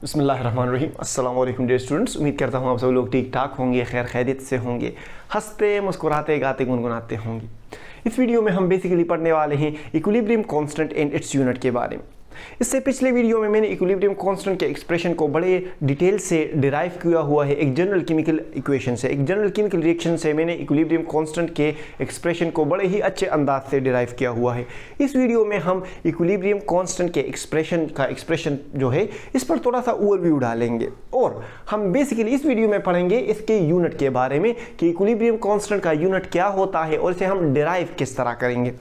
बिस्मिल्लाहिर्रहमानिर्रहीम। अस्सलाम वालेकुम डियर स्टूडेंट्स, उम्मीद करता हूँ आप सब लोग ठीक ठाक होंगे, खैर खैरियत से होंगे, हंसते मुस्कुराते गाते गुनगुनाते होंगे। इस वीडियो में हम बेसिकली पढ़ने वाले हैं equilibrium constant and its unit के बारे में। इससे पिछले वीडियो में मैंने इक्विलिब्रियम कांस्टेंट के एक्सप्रेशन को बड़े डिटेल से डिराइव किया हुआ है एक जनरल केमिकल इक्वेशन से, एक जनरल केमिकल रिएक्शन से मैंने इक्विलिब्रियम कांस्टेंट के एक्सप्रेशन को बड़े ही अच्छे अंदाज से डिराइव किया हुआ है। इस वीडियो में हम इक्विलिब्रियम कांस्टेंट के एक्सप्रेशन जो है इस पर थोड़ा सा ओवरव्यू डालेंगे और हम बेसिकली इस वीडियो में पढ़ेंगे इसके यूनिट के बारे में कि इक्विलिब्रियम कांस्टेंट का यूनिट क्या होता है और इसे हम डिराइव किस तरह करेंगे।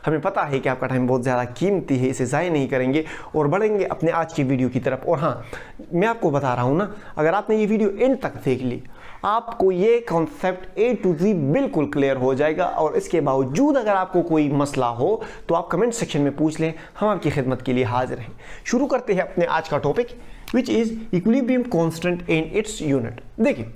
हमें पता है कि आपका टाइम बहुत ज़्यादा कीमती है, इसे ज़ाय नहीं करेंगे और बढ़ेंगे अपने आज की वीडियो की तरफ। और हाँ, मैं आपको बता रहा हूँ ना, अगर आपने ये वीडियो एंड तक देख ली आपको ये कॉन्सेप्ट A to Z बिल्कुल क्लियर हो जाएगा। और इसके बावजूद अगर आपको कोई मसला हो तो आप कमेंट सेक्शन में पूछ लें, हम आपकी खिदमत के लिए हाजिर हैं। शुरू करते हैं अपने आज का topic which is equilibrium constant and its unit. देखिए,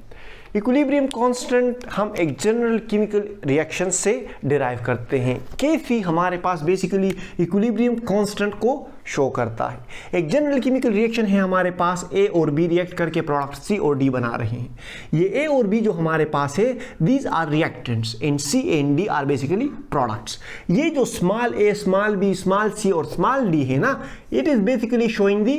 इक्विलिब्रियम कांस्टेंट हम एक जनरल केमिकल रिएक्शन से डिराइव करते हैं। कैसी हमारे पास बेसिकली इक्विलिब्रियम कांस्टेंट को शो करता है। एक जनरल केमिकल रिएक्शन है हमारे पास, A और B रिएक्ट करके प्रोडक्ट C और D बना रहे हैं। ये A और B जो हमारे पास है, these are reactants and C and D are basically products. ये जो small a, small b, small c और स्मॉल d है ना, it is basically showing the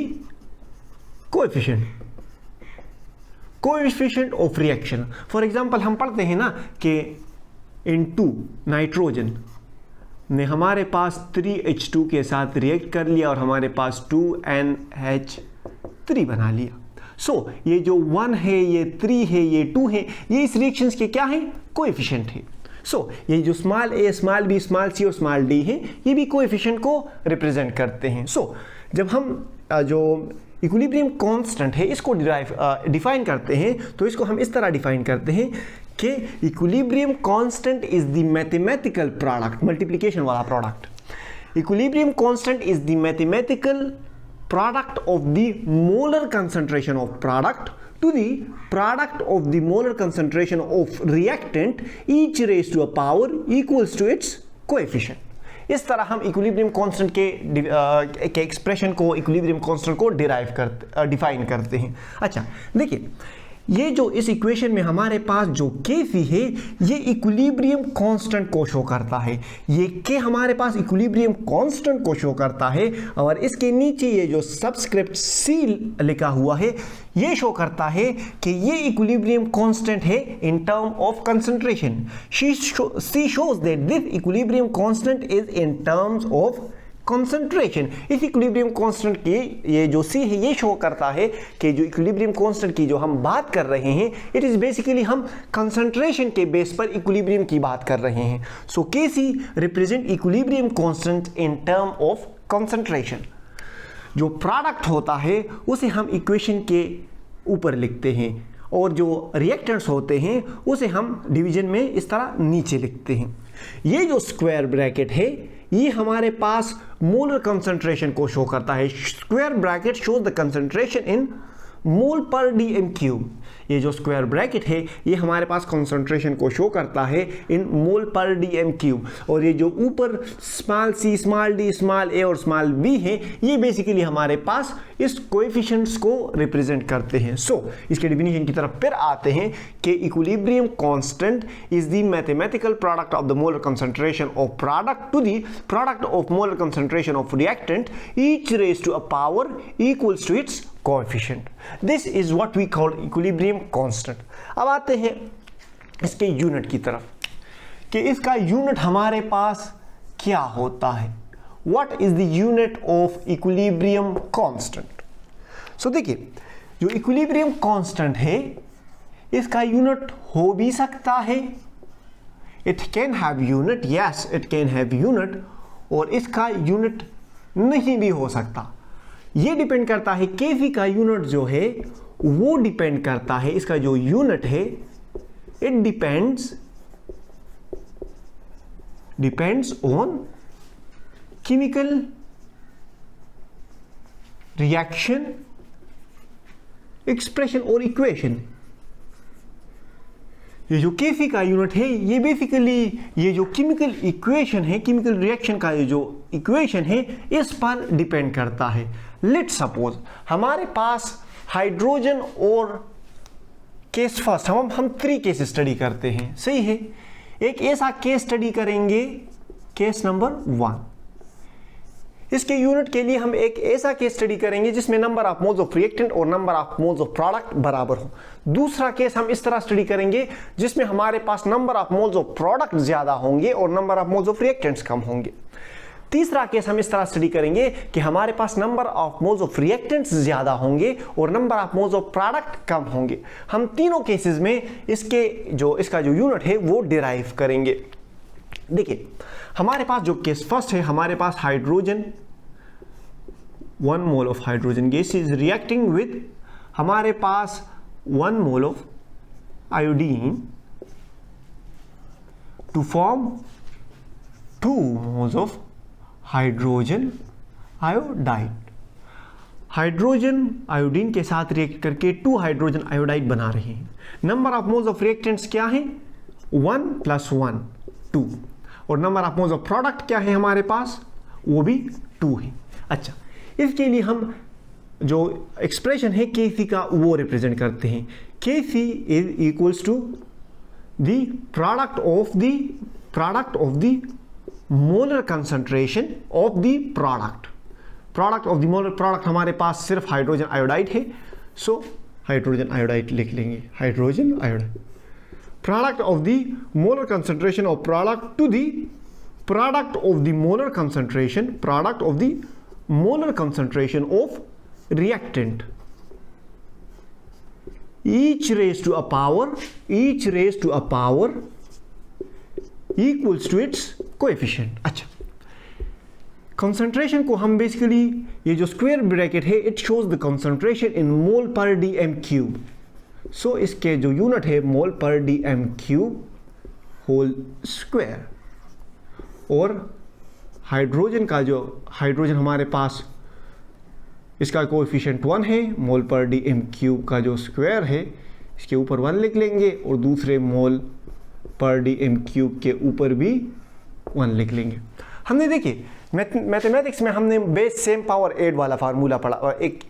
coefficient of reaction. For example हम पढ़ते हैं ना कि N2 नाइट्रोजन ने हमारे पास 3H2 के साथ रिएक्ट कर लिया और हमारे पास 2NH3 बना लिया। ये जो 1 है, ये 3 है, ये 2 है, ये इस रिएक्शंस के क्या है? कोएफिशिएंट है। ये जो small a, small b, small c और स्मॉल d है, ये भी कोएफिशिएंट को रिप्रेजेंट करते हैं। जब हम जो इक्विलिब्रियम कांस्टेंट है इसको डिफाइन करते हैं तो इसको हम इस तरह डिफाइन करते हैं कि equilibrium constant is the mathematical product, multiplication वाला product. Equilibrium constant is the mathematical product of the molar concentration of product to the product of the molar concentration of reactant each raised to a power equals to its coefficient। इस तरह हम equilibrium constant के expression को, equilibrium constant को define करते हैं। अच्छा देखिए, ये जो इस इक्वेशन में हमारे पास जो Kc है ये इक्विलिब्रियम कांस्टेंट को शो करता है। ये K हमारे पास इक्विलिब्रियम कांस्टेंट को शो करता है और इसके नीचे ये जो सबस्क्रिप्ट C लिखा हुआ है ये शो करता है कि ये इक्विलिब्रियम कांस्टेंट है in term of concentration. C shows that this equilibrium constant is in terms of concentration. इस इक्विलिब्रियम कांस्टेंट की ये जो C है ये शो करता है कि जो इक्विलिब्रियम कांस्टेंट की जो हम बात कर रहे हैं इट इज बेसिकली हम कंसंट्रेशन के बेस पर इक्विलिब्रियम की बात कर रहे हैं। Kc represent equilibrium constant in term of concentration. जो प्रोडक्ट होता है उसे हम इक्वेशन के ऊपर लिखते हैं और जो रिएक्टेंट्स होते हैं उसे हम डिवीजन में इस तरह नीचे लिखते हैं। ये जो स्क्वायर ब्रैकेट है ये हमारे पास मोलर कंसंट्रेशन को शो करता है। Square bracket shows the concentration in mole per dm cube. ये जो स्क्वायर ब्रैकेट है ये हमारे पास कंसंट्रेशन को शो करता है इन मोल पर dm क्यूब। और ये जो ऊपर small c, small d, small a और स्मॉल b है ये बेसिकली हमारे पास इस कोएफिशिएंट्स को रिप्रेजेंट करते हैं। इसके डेफिनेशन की तरफ फिर आते हैं कि equilibrium constant is the mathematical product of the molar concentration of product to the product of molar concentration of reactant each raised to a power equals to its coefficient. This is what we call equilibrium constant. अब आते हैं इसके unit की तरफ कि इसका unit हमारे पास क्या होता है। What is the unit of equilibrium constant. देखिए, जो इक्विलिब्रियम कांस्टेंट है इसका यूनिट हो भी सकता है, it can have unit, yes it can have unit, और इसका यूनिट नहीं भी हो सकता। ये डिपेंड करता है Kc का यूनिट जो है वो डिपेंड करता है, इसका जो यूनिट है it depends on chemical reaction expression और इक्वेशन। ये जो Kc का यूनिट है ये बेसिकली ये जो केमिकल इक्वेशन है, केमिकल रिएक्शन का ये जो इक्वेशन है इस पर डिपेंड करता है। लेट्स सपोज हमारे पास हाइड्रोजन और केस फर्स्ट हम 3 केस स्टडी करते हैं, सही है। एक ऐसा केस स्टडी करेंगे, केस नंबर 1। इसके यूनिट के लिए हम एक ऐसा केस स्टडी करेंगे जिसमें number of moles of reactant और number of moles of product बराबर हो। दूसरा केस हम इस तरह स्टडी करेंगे जिसमें हमारे पास number of moles of product ज्यादा होंगे और number of moles of reactants कम होंगे। तीसरा केस हम इस तरह स्टडी करेंगे कि हमारे पास number of moles of reactants ज्यादा होंगे और number of moles of product कम होंगे। हम तीनों केसेस में इसका जो यूनिट है वो डिराइव करेंगे। देखिए हमारे पास जो केस फर्स्ट है, हमारे पास hydrogen 1 mole of hydrogen gas is reacting with हमारे पास 1 mole of iodine to form 2 moles of hydrogen iodide. Hydrogen iodine के साथ रिएक्ट करके 2 हाइड्रोजन आयोडाइड बना रहे हैं। Number of moles of reactants क्या है? 1 + 1 2 और number of moles of product क्या है हमारे पास? वो भी 2 है। अच्छा, इसके लिए हम जो एक्सप्रेशन है Kc का वो रिप्रेजेंट करते हैं। Kc is equals to the product of the molar concentration of the product. Product of the molar product हमारे पास सिर्फ हाइड्रोजन आयोडाइड है, सो हाइड्रोजन आयोडाइड लिख लेंगे, hydrogen iodide. Product of the molar concentration of product to the product of the molar concentration of reactant, each raised to a power equals to its coefficient। अच्छा, concentration को हम basically ये जो square bracket है it shows the concentration in mole per dm cube। सो इसके जो unit है मोल per dm cube whole square. और हाइड्रोजन हमारे पास इसका कोएफिशिएंट 1 है, मोल पर dm क्यूब का जो स्क्वायर है इसके ऊपर 1 लिख लेंगे और दूसरे मोल पर dm क्यूब के ऊपर भी 1 लिख लेंगे। हमने देखिए मैथमेटिक्स में हमने बेस सेम पावर एड वाला फार्मूला पढ़ा और एक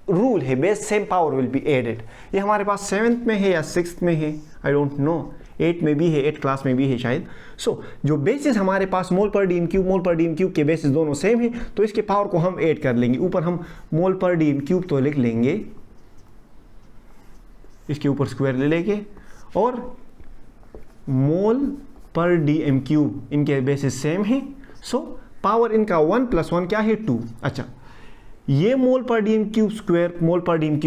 रूल है, base same power will be added. ये हमारे पास 7th में है या 6th में है, आई डोंट नो, 8 में भी है, 8 क्लास में भी है शायद। सो जो बेसिस हमारे पास मोल पर dm क्यूब के बेसिस दोनों सेम है, तो इसके पावर को हम ऐड कर लेंगे। ऊपर हम मोल पर dm क्यूब तो लिख लेंगे, इसके ऊपर स्क्वायर ले लेंगे और मोल पर dm क्यूब इनके बेसिस सेम है, सो पावर इनका 1 + 1 क्या है 2। अच्छा, ये मोल पर dm क्यूब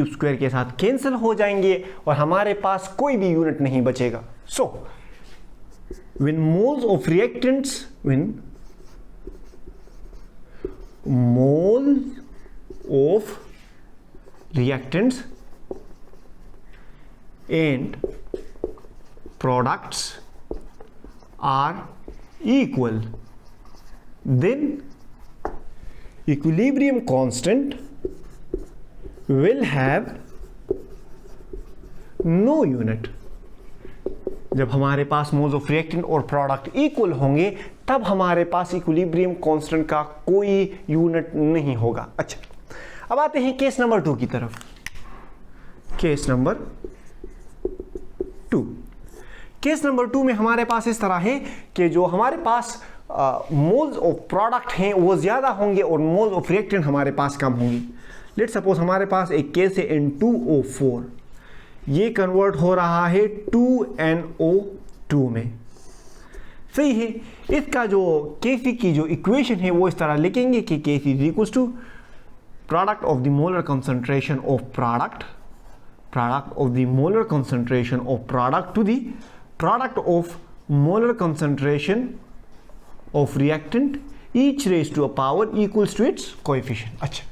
स्क्वायर के साथ कैंसिल हो जाएंगे और हमारे पास कोई भी यूनिट नहीं बचेगा। सो when moles of reactants and products are equal, then equilibrium constant will have no unit। जब हमारे पास मोल्स ऑफ रिएक्टेंट और प्रोडक्ट इक्वल होंगे तब हमारे पास इक्विलिब्रियम कांस्टेंट का कोई यूनिट नहीं होगा। अच्छा, अब आते हैं केस नंबर 2 की तरफ। केस नंबर 2, केस नंबर 2 में हमारे पास इस तरह है कि जो हमारे पास मोल्स ऑफ प्रोडक्ट हैं वो ज़्यादा होंगे और मोल्स ऑफ रिएक्टेंट हमारे पास कम होंगी। लेट सपोज हमारे पास एक केस है N2O4, ये कन्वर्ट हो रहा है 2NO2 में, सही है। इसका जो Kc की जो इक्वेशन है वो इस तरह लिखेंगे कि Kc is equals to product of the molar concentration of product to the product of molar concentration of reactant each raise to a power equals to its coefficient. अच्छा,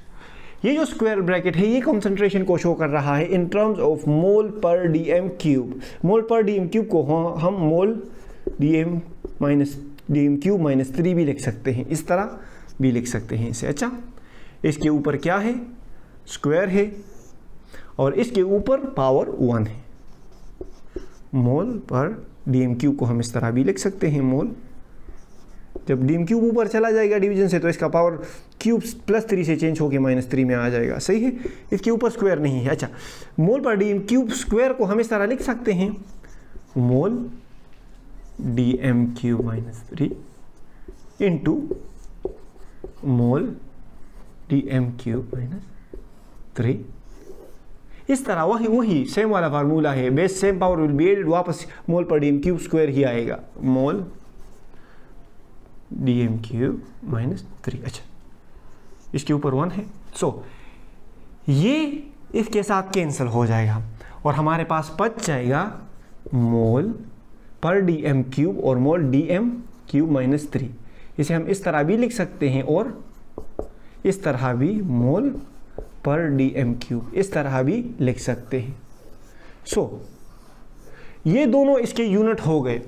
ये जो स्क्वायर ब्रैकेट है ये कंसंट्रेशन को show कर रहा है in terms of mole per dm cube. Mole per dm cube को हम मोल dm क्यूब -3 भी लिख सकते हैं, इस तरह भी लिख सकते हैं इसे। अच्छा, इसके ऊपर क्या है? स्क्वायर है और इसके ऊपर पावर 1 है। मोल पर डीएम क्यूब को हम इस तरह भी लिख सकते हैं, मोल, जब डीएम क्यूब ऊपर चला जाएगा डिवीजन से तो इसका पावर क्यूब +3 से चेंज होकर -3 में आ जाएगा, सही है, इसके ऊपर स्क्वायर नहीं है। अच्छा, मोल पर डीएम क्यूब स्क्वायर को हम इस तरह लिख सकते हैं, mole DM cube -3 into mole DM cube -3। इस तरह वही सेम वाला फार्मूला है, base same power will be added, वापस mole per DM cube square ही आएगा, मोल डीएम क्यूब -3। अच्छा, इसके ऊपर 1 है, सो ये इसके साथ कैंसिल हो जाएगा और हमारे पास बच जाएगा मोल पर डीएम क्यूब और मोल डीएम क्यूब -3। इसे हम इस तरह भी लिख सकते हैं और इस तरह भी, मोल पर डीएम क्यूब, इस तरह भी लिख सकते हैं। सो ये दोनों इसके यूनिट हो गए,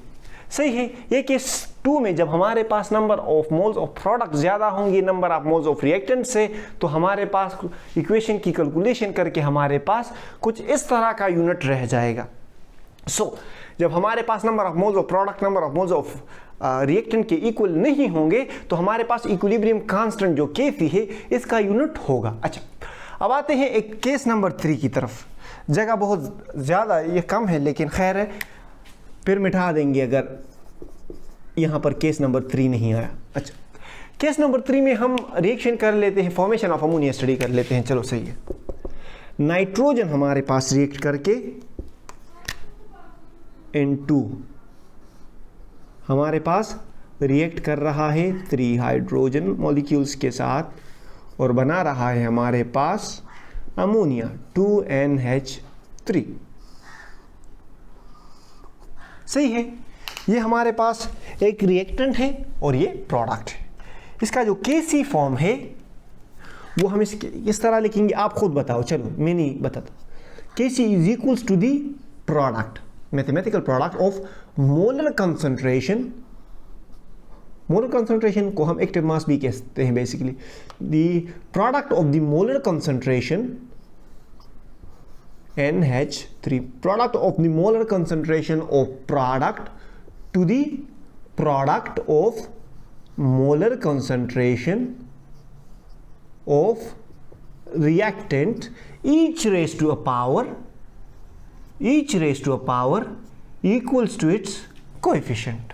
सही है। ये केस 2 में जब हमारे पास number of moles of product ज़्यादा होंगे number of moles of reactant से, तो हमारे पास इक्वेशन की कैलकुलेशन करके हमारे पास कुछ इस तरह का यूनिट रह जाएगा। सो जब हमारे पास number of moles of product number of moles of reactant के इक्वल नहीं होंगे तो हमारे पास इक्विलिब्रियम कांस्टेंट जो Kc है इसका यूनिट होगा। अच्छा, अब आते हैं एक केस नंबर 3 की तरफ। जगह बहुत ज़्यादा, ये कम है लेकिन खैर है, फिर मिटा देंगे अगर यहाँ पर केस नंबर 3 नहीं आया। अच्छा, केस नंबर 3 में हम रिएक्शन कर लेते हैं, फॉर्मेशन ऑफ अमोनिया स्टडी कर लेते हैं। चलो सही है, नाइट्रोजन हमारे पास रिएक्ट करके N2 हमारे पास रिएक्ट कर रहा है 3 हाइड्रोजन मॉलिक्यूल्स के साथ और बना रहा है हमारे पास अमोनिया 2NH3। सही है, ये हमारे पास एक रिएक्टेंट है और ये प्रोडक्ट है। इसका जो Kc फॉर्म है वो हम इस तरह लिखेंगे, आप खुद बताओ, चलो मैं नहीं बताता। Kc is equals to the product, mathematical product of molar concentration. Molar concentration को हम एक्टिव मास भी कहते हैं basically. The product of the molar concentration NH3, product of the molar concentration of product to the product of molar concentration of reactant, each raised to a power equals to its coefficient।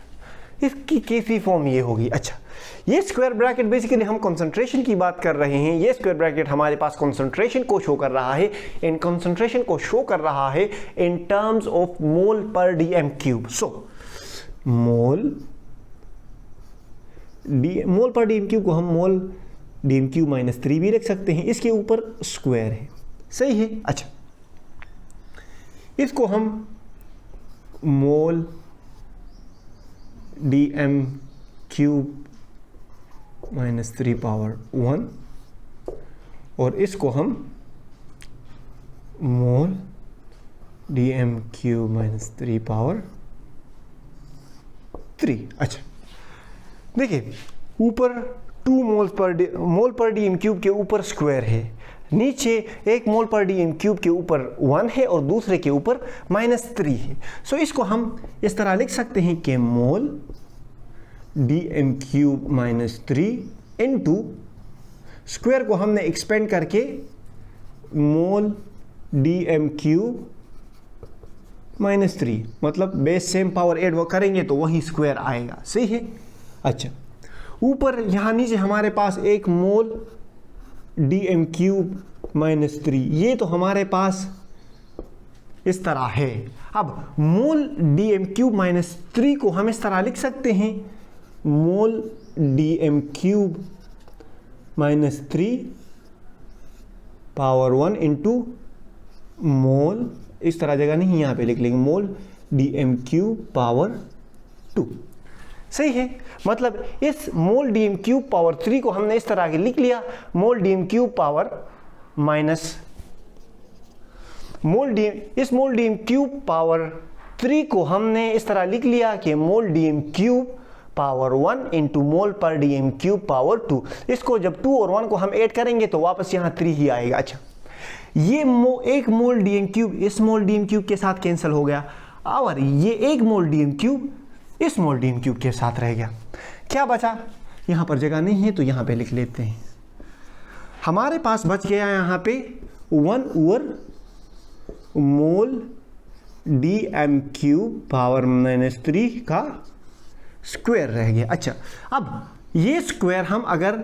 इसकी Kc form ये होगी। अच्छा, ये square bracket basically हम concentration की बात कर रहे हैं। ये स्क्वायर ब्रैकेट हमारे पास कंसंट्रेशन को शो कर रहा है, इन कंसंट्रेशन को शो कर रहा है in terms of mole per DM cube. So mole per DM cube को हम मोल डीएम क्यूब -3 भी रख सकते हैं, इसके ऊपर स्क्वायर है, सही है। अच्छा, इसको हम मोल डीएम क्यूब -3 पावर 1 और इसको हम मोल डीएम क्यूब -3 पावर 3। अच्छा, देखिए ऊपर 2 मोल पर डीएम क्यूब के ऊपर स्क्वायर है, नीचे 1 मोल पर डीएम क्यूब के ऊपर 1 है और दूसरे के ऊपर -3 है। सो इसको हम इस तरह लिख सकते हैं कि mole DM cube -3 into square को हमने एक्सपेंड करके मोल डीएम क्यूब -3, मतलब बेस सेम पावर ऐड वो करेंगे तो वही स्क्वायर आएगा, सही है। अच्छा, ऊपर यहाँ नीचे हमारे पास 1 मोल डीएम क्यूब -3, ये तो हमारे पास इस तरह है। अब मोल डीएम क्यूब -3 को हम इस तरह लिख सकते हैं, mole DM cube -3 power 1 into mole, इस तरह जगह नहीं यहाँ पे लिख लेंगे, मोल डीएम क्यूब पावर 2, सही है। मतलब इस मोल डीएम क्यूब पावर 3 को हमने इस तरह के लिख लिया, मोल डीएम क्यूब पावर इस मोल डीएम क्यूब पावर 3 को हमने इस तरह लिख लिया कि mole DM cube power 1 into mole per DM cube power 2। इसको जब 2 और 1 को हम ऐड करेंगे तो वापस यहाँ 3 ही आएगा। अच्छा, ये 1 मोल डीएम क्यूब इस मोल डीएम क्यूब के साथ कैंसिल हो गया। और ये 1 मोल डीएम क्यूब इस मोल डीएम क्यूब के साथ रह गया। क्या बचा? यहाँ पर जगह नहीं है तो यहाँ पे लिख लेते हैं। हमारे पास बच गया यहाँ पे 1/, मोल डीएम क्यूब पावर -3 का स्क्वायर रह गया। अच्छा, अब ये स्क्वायर हम अगर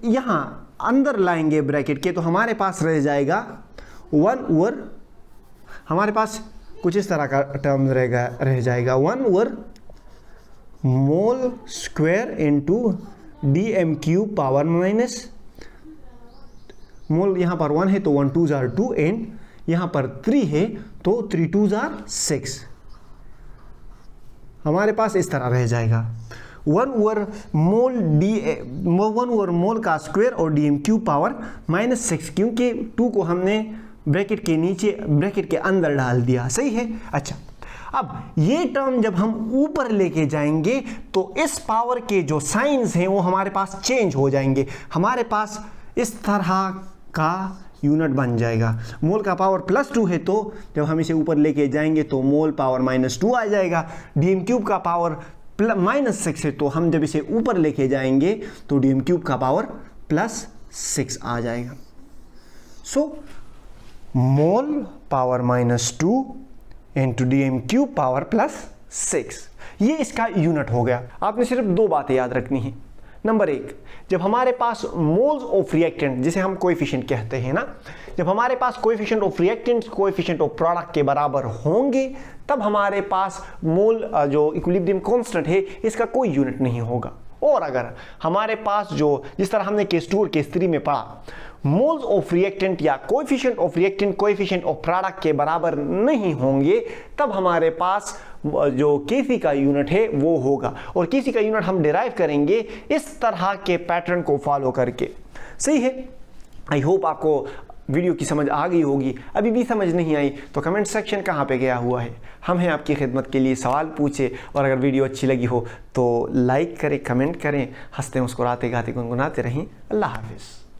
यहाँ अंदर लाएंगे ब्रैकेट के तो हमारे पास रह जाएगा 1/, हमारे पास कुछ इस तरह का टर्म रह जाएगा 1/, mole square into dm cube power minus, mole यहाँ पर 1 है तो 1 2s are 2 एंड यहाँ पर 3 है तो 3 2s are 6। हमारे पास इस तरह रह जाएगा 1/, मोल का स्क्वायर और डीएम क्यूब पावर -6, क्योंकि 2 को हमने ब्रैकेट के नीचे ब्रैकेट के अंदर डाल दिया। सही है। अच्छा, अब ये टर्म जब हम ऊपर लेके जाएंगे तो इस पावर के जो साइंस हैं वो हमारे पास चेंज हो जाएंगे। हमारे पास इस तरह का यूनिट बन जाएगा। मोल का पावर +2 है तो जब हम इसे ऊपर लेके जाएंगे तो मोल पावर -2 आ जाएगा। डीएम क्यूब का पावर -6 है तो हम जब इसे ऊपर लेके जाएंगे तो डीएम क्यूब का पावर +6 आ जाएगा। So mole power -2 into dm cube power +6, ये इसका यूनिट हो गया। आपने सिर्फ 2 बातें याद रखनी है। नंबर 1, जब हमारे पास मोल्स ऑफ रिएक्टेंट, जिसे हम कोएफिशिएंट कहते हैं ना, जब हमारे पास coefficient of reactants coefficient of product के बराबर होंगे तब हमारे पास मोल जो इक्विलिब्रियम कांस्टेंट है इसका कोई यूनिट नहीं होगा। और अगर हमारे पास जो जिस तरह हमने केस 2 और केस 3 में पढ़ा, मोल्स ऑफ रिएक्टेंट या coefficient of reactant coefficient of product के बराबर नहीं होंगे तब हमारे पास जो केसी का यूनिट है वो होगा। और केसी का यूनिट हम डिराइव करेंगे इस तरह के पैटर्न को फॉलो करके। सही है। आई होप आपको वीडियो की समझ आ गई होगी। अभी भी समझ नहीं आई तो कमेंट सेक्शन कहाँ पे गया हुआ है, हम हैं आपकी खिदमत के लिए, सवाल पूछे। और अगर वीडियो अच्छी लगी हो तो लाइक करें, कमेंट करें, हंसते मुस्कुराते गाते गुनगुनाते रहें। अल्लाह हाफिज़।